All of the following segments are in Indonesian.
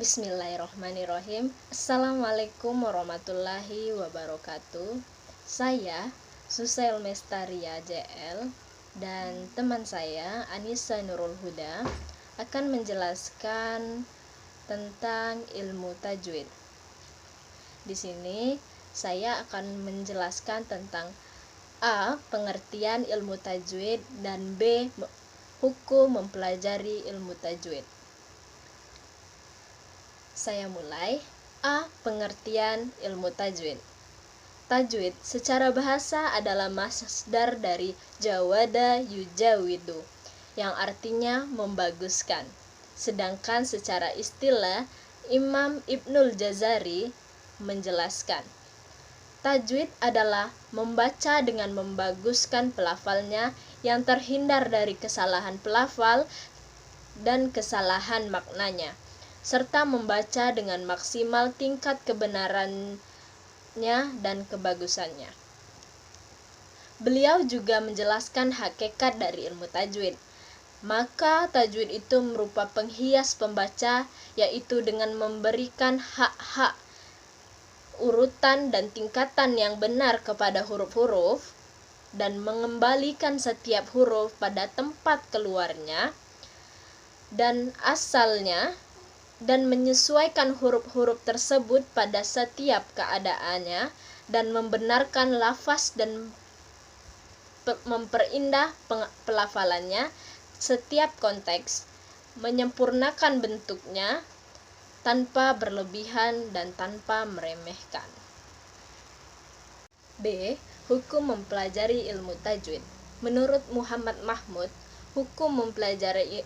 Bismillahirrohmanirrohim. Assalamualaikum warahmatullahi wabarakatuh. Saya Susail Mestaria JL dan teman saya Anissa Nurul Huda akan menjelaskan tentang ilmu tajwid. Di sini saya akan menjelaskan tentang A. Pengertian ilmu tajwid dan B. Hukum mempelajari ilmu tajwid. Saya mulai. A. Pengertian ilmu tajwid. Tajwid secara bahasa adalah masdar dari jawada yujawidu, yang artinya membaguskan. Sedangkan secara istilah, Imam Ibnul Jazari menjelaskan, tajwid adalah membaca dengan membaguskan pelafalnya yang terhindar dari kesalahan pelafal dan kesalahan maknanya, serta membaca dengan maksimal tingkat kebenarannya dan kebagusannya. Beliau juga menjelaskan hakikat dari ilmu tajwid. Maka tajwid itu merupakan penghias pembaca, yaitu dengan memberikan hak-hak, urutan dan tingkatan yang benar kepada huruf-huruf dan mengembalikan setiap huruf pada tempat keluarnya dan asalnya, dan menyesuaikan huruf-huruf tersebut pada setiap keadaannya, dan membenarkan lafaz dan memperindah pelafalannya setiap konteks, menyempurnakan bentuknya tanpa berlebihan dan tanpa meremehkan. B. Hukum mempelajari ilmu tajwid. Menurut Muhammad Mahmud, hukum mempelajari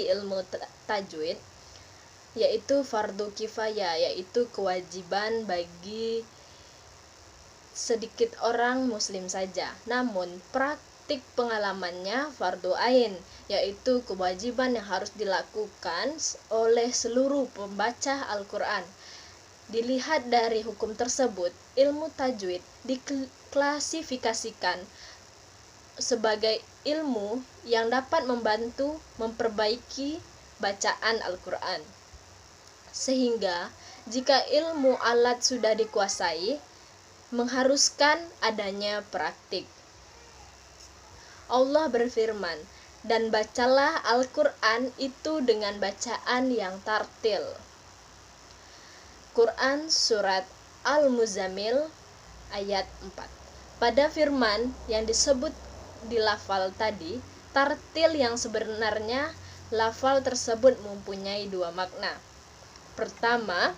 ilmu tajwid yaitu fardu kifayah, yaitu kewajiban bagi sedikit orang muslim saja. Namun praktik pengalamannya fardu ain, yaitu kewajiban yang harus dilakukan oleh seluruh pembaca Al-Quran. Dilihat dari hukum tersebut, ilmu tajwid diklasifikasikan sebagai ilmu yang dapat membantu memperbaiki bacaan Al-Quran. Sehingga jika ilmu alat sudah dikuasai, mengharuskan adanya praktik. Allah berfirman, dan bacalah Al-Quran itu dengan bacaan yang tartil. Quran Surat Al-Muzammil ayat 4. Pada firman yang disebut di lafal tadi, tartil yang sebenarnya lafal tersebut mempunyai dua makna. Pertama,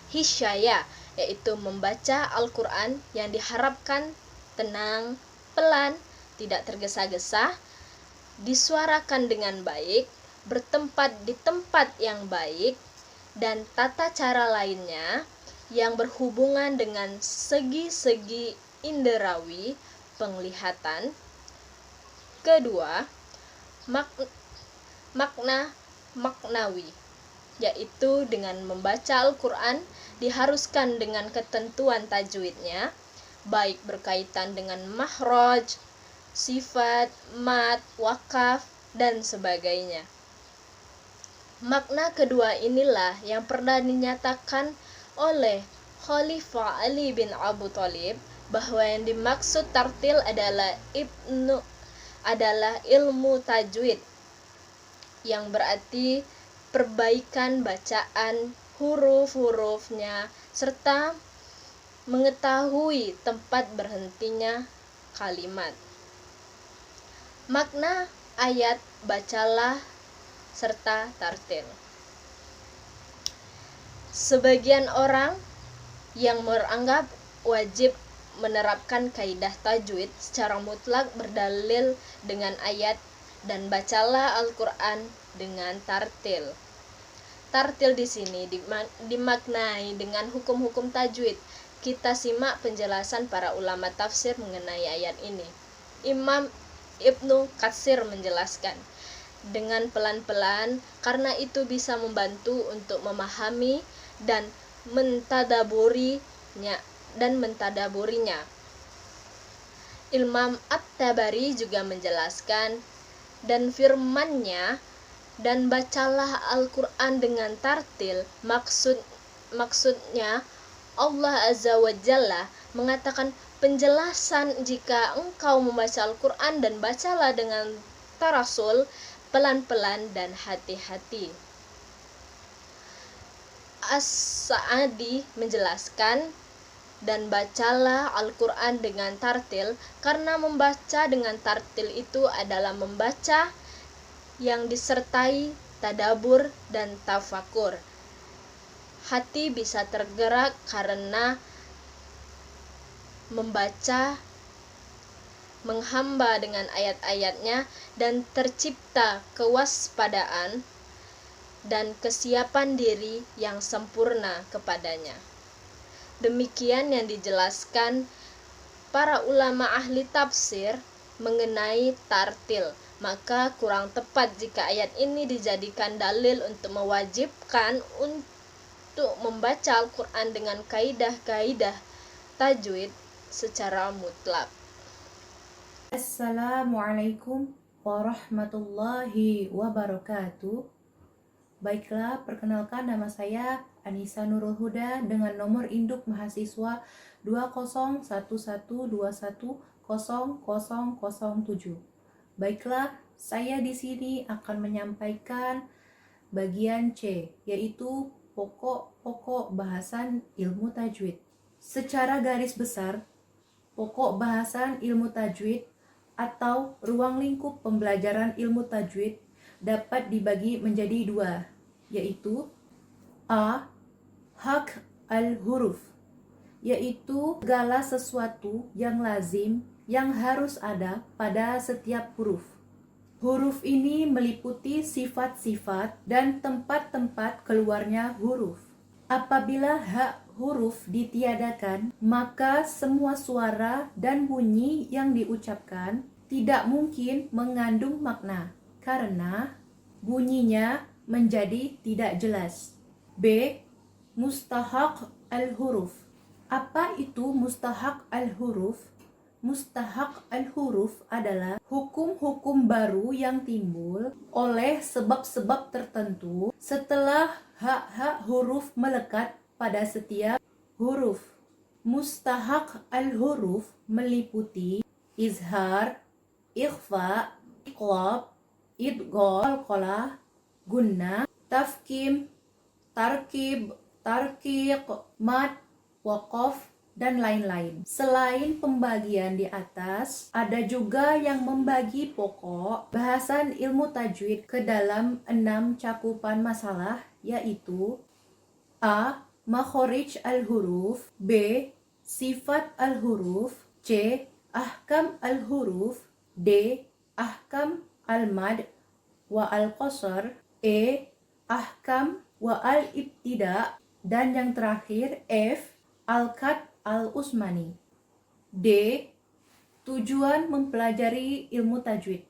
hisyaya, yaitu membaca Al-Quran yang diharapkan tenang, pelan, tidak tergesa-gesa, disuarakan dengan baik, bertempat di tempat yang baik, dan tata cara lainnya yang berhubungan dengan segi-segi inderawi penglihatan. Kedua, makna maknawi, yaitu dengan membaca Al-Quran diharuskan dengan ketentuan tajwidnya, baik berkaitan dengan makhraj, sifat, mad, wakaf, dan sebagainya. Makna kedua inilah yang pernah dinyatakan oleh Khalifah Ali bin Abu Thalib bahwa yang dimaksud tartil adalah ilmu tajwid, yang berarti perbaikan bacaan huruf-hurufnya serta mengetahui tempat berhentinya kalimat. Makna ayat bacalah serta tartil. Sebagian orang yang menganggap wajib menerapkan kaidah tajwid secara mutlak berdalil dengan ayat dan bacalah Al-Quran dengan tartil. Tartil di sini dimaknai dengan hukum-hukum tajwid. Kita simak penjelasan para ulama tafsir mengenai ayat ini. Imam Ibnu Katsir menjelaskan, dengan pelan-pelan karena itu bisa membantu untuk memahami dan mentadaburinya. Imam At-Tabari juga menjelaskan, dan firman-Nya Dan bacalah Al-Quran dengan tartil. Maksudnya Allah Azza wa Jalla mengatakan penjelasan jika engkau membaca Al-Quran dan bacalah dengan tarasul, pelan-pelan dan hati-hati. As-Sa'adi menjelaskan, dan bacalah Al-Quran dengan tartil, karena membaca dengan tartil itu adalah membaca yang disertai tadabur dan tafakur. Hati bisa tergerak karena membaca, menghamba dengan ayat-ayatnya, dan tercipta kewaspadaan dan kesiapan diri yang sempurna kepadanya. Demikian yang dijelaskan para ulama ahli tafsir mengenai tartil. Maka kurang tepat jika ayat ini dijadikan dalil untuk mewajibkan untuk membaca Al-Quran dengan kaidah-kaidah tajwid secara mutlak. Assalamualaikum warahmatullahi wabarakatuh. Baiklah, perkenalkan nama saya Anissa Nurul Huda dengan nomor induk mahasiswa 2011210007. Baiklah, saya di sini akan menyampaikan bagian C, yaitu pokok-pokok bahasan ilmu tajwid. Secara garis besar, pokok bahasan ilmu tajwid atau ruang lingkup pembelajaran ilmu tajwid dapat dibagi menjadi dua, yaitu A. Hak al-huruf, yaitu segala sesuatu yang lazim yang harus ada pada setiap huruf. Huruf ini meliputi sifat-sifat dan tempat-tempat keluarnya huruf. Apabila hak huruf ditiadakan, maka semua suara dan bunyi yang diucapkan tidak mungkin mengandung makna karena bunyinya menjadi tidak jelas. B. Mustahak al-huruf. Apa itu mustahak al-huruf? Mustahak al-huruf adalah hukum-hukum baru yang timbul oleh sebab-sebab tertentu setelah hak-hak huruf melekat pada setiap huruf. Mustahak al-huruf meliputi izhar, ikhfa, iqlab, idgham, qalqalah, gunnah, tafkim, tarkib, tarqiq, mad, waqaf, dan lain-lain. Selain pembagian di atas, ada juga yang membagi pokok bahasan ilmu tajwid ke dalam 6 cakupan masalah, yaitu A. Makhrij al-huruf, B. Sifat al-huruf, C. Ahkam al-huruf, D. Ahkam al-mad wa al-qasr, E. Ahkam wa al-ibtida, dan yang terakhir F. Al-Qad al-Usmani. D. Tujuan mempelajari ilmu tajwid.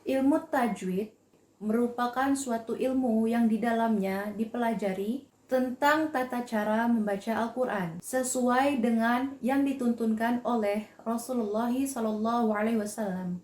Ilmu tajwid merupakan suatu ilmu yang di dalamnya dipelajari tentang tata cara membaca Al-Quran sesuai dengan yang dituntunkan oleh Rasulullah SAW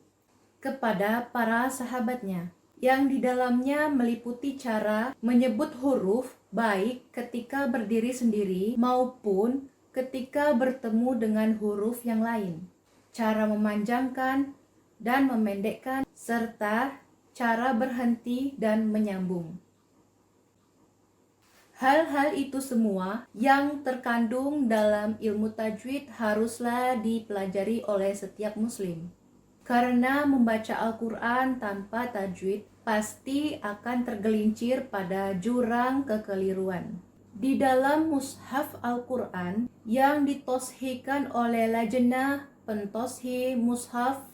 kepada para sahabatnya, yang di dalamnya meliputi cara menyebut huruf baik ketika berdiri sendiri maupun ketika bertemu dengan huruf yang lain, cara memanjangkan dan memendekkan, serta cara berhenti dan menyambung. Hal-hal itu semua yang terkandung dalam ilmu tajwid haruslah dipelajari oleh setiap muslim. Karena membaca Al-Quran tanpa tajwid pasti akan tergelincir pada jurang kekeliruan. Di dalam mushaf Al-Quran yang ditoshikan oleh Lajnah Pentoshi Mushaf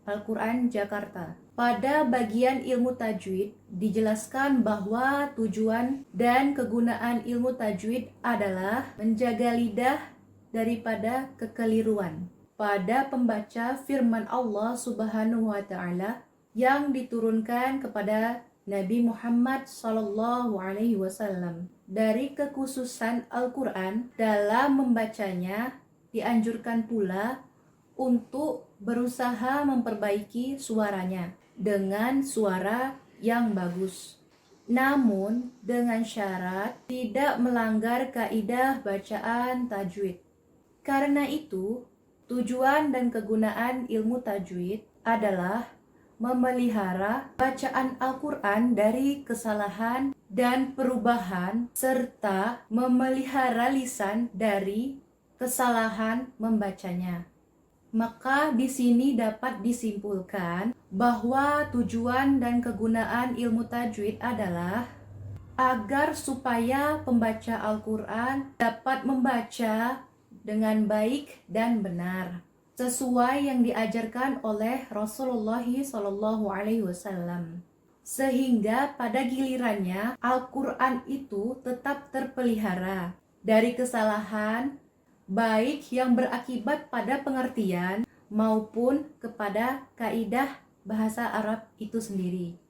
Al-Quran Jakarta, pada bagian ilmu tajwid dijelaskan bahwa tujuan dan kegunaan ilmu tajwid adalah menjaga lidah daripada kekeliruan. Pada pembaca firman Allah Subhanahu wa Ta'ala yang diturunkan kepada Nabi Muhammad SAW, dari kekhususan Al-Quran dalam membacanya dianjurkan pula untuk berusaha memperbaiki suaranya dengan suara yang bagus. Namun dengan syarat tidak melanggar kaidah bacaan tajwid. Karena itu, tujuan dan kegunaan ilmu tajwid adalah memelihara bacaan Al-Quran dari kesalahan dan perubahan, serta memelihara lisan dari kesalahan membacanya. Maka di sini dapat disimpulkan bahwa tujuan dan kegunaan ilmu tajwid adalah agar supaya pembaca Al-Quran dapat membaca dengan baik dan benar, sesuai yang diajarkan oleh Rasulullah SAW. Sehingga pada gilirannya Al-Quran itu tetap terpelihara dari kesalahan, baik yang berakibat pada pengertian maupun kepada kaidah bahasa Arab itu sendiri.